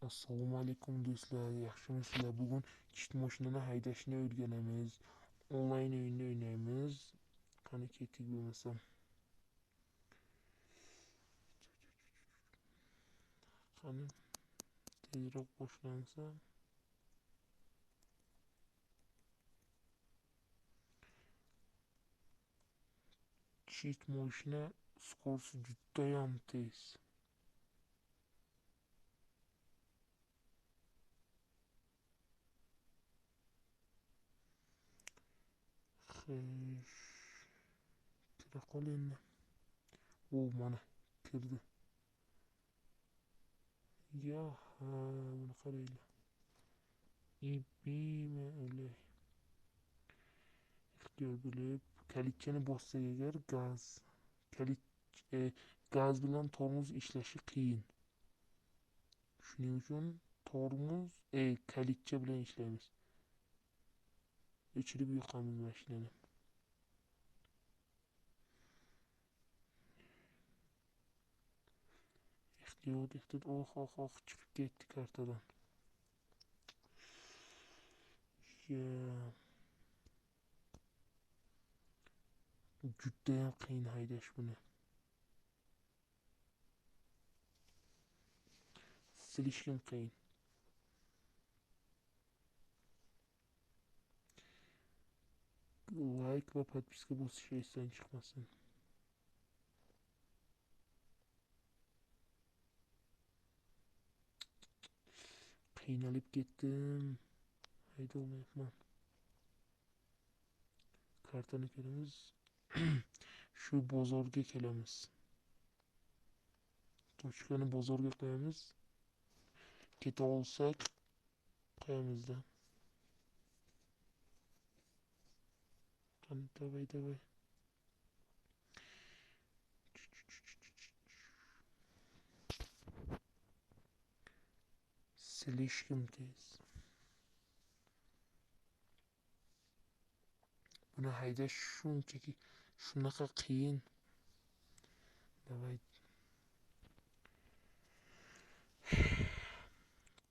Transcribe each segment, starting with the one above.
Assalomu alaykum do'stlar, yaxshimisizlar? Bugun kichik mashinani haydashni o'rganamiz. Onlayn o'yinni o'ynaymiz. Qani ketdik bo'lmasam. Qani tezroq boshlansa. Kichik mashina skorusi judayam tez. Xo'sh, kira qol endi. Mana kirdi. Buni qaranglar. Ibimi o'lay. Ehtiyot bo'lib, kalitchani bossak agar gaz bilan tormoz ishlashi qiyin. Shuning uchun kalitcha bilan ishlaymiz. O'chirib yoqamiz mashinani. Ehtiyot, chiqib ketdi kartadan. Judayam qiyin haydash buni. Silishim qiyin. Like va podpiska bosishni esdan chiqmasin. Qiynalib ketdim. Hayda olmayapman. Kartani ko'ramiz. Shu bozorga kelamiz. Tochkani bozorga qo'yamiz. Keta olsak qo'yamizda. Qani davay. Silishim tez. Buni haydash shunchaki shunaqa qiyin. Davay.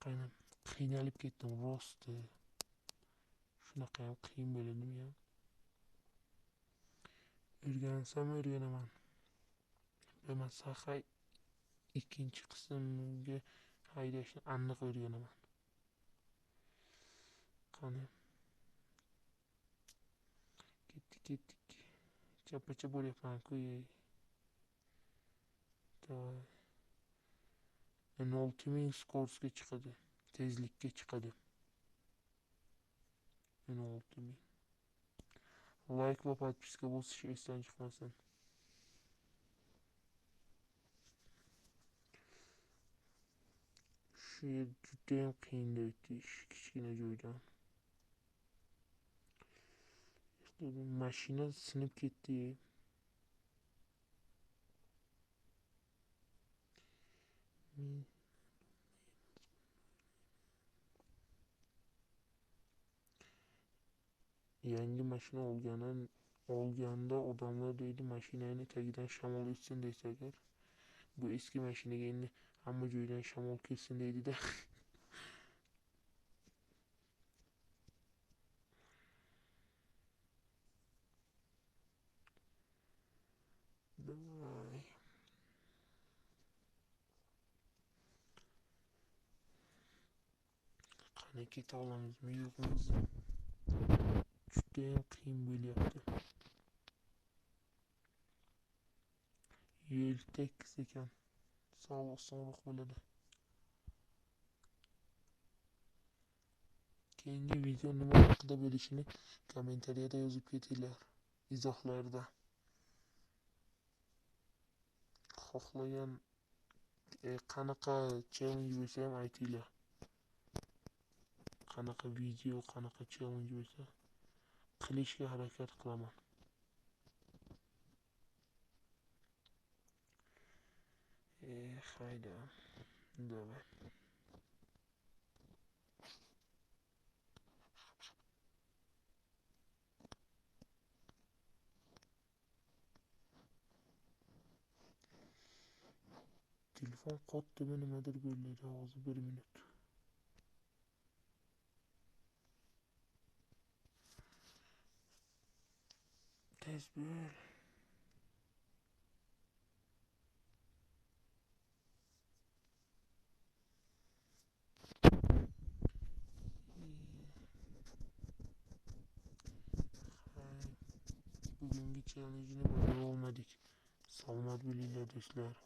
Qani qiynalib ketdim rosti. Shunaqa ham qiyin bo'ladimi ya? O'rgansam o'rganaman. Bo'lmasa ikkinchi qismga haydashni aniq o'rganaman. Qani ketdik. Chappacha bo'lyapman-ku. Davay. 16,000 skorusga chiqadi. Tezlikka chiqadi. 16,000. Like va podpiska bosishni esdan chiqmasin. Shu yer judayam qiyin o'tish, kichkina joydan. Mashina sinib ketdi. Yangi mashina olganda odamlar deydi, mashinani tagidan shamol o'tsin desa agar, bu eski mashinaga endi hamma joydan shamol kelsin deydi-da. Qani keta olamizmi yo'qmizmi? Judayam qiyin bo'lyapti. Yo'l tekis ekan. Osonroq bo'ladi. Keyingi video nima haqida bo'lishini kommentariyada yozib ketinglar. Izohlarda. Xohlagan qanaqa challenge bo'lsa ham aytinglar. Qanaqa video, qanaqa challenge bo'lsa qilishga harakat qilaman. Hayda. Davay. Telefon qotdimi nimadir bo'ldi. Hozir 1 minut. Ezber. Bugungi challenge'ni bajarib olmadik. Salomat bo'linglar do'stlar.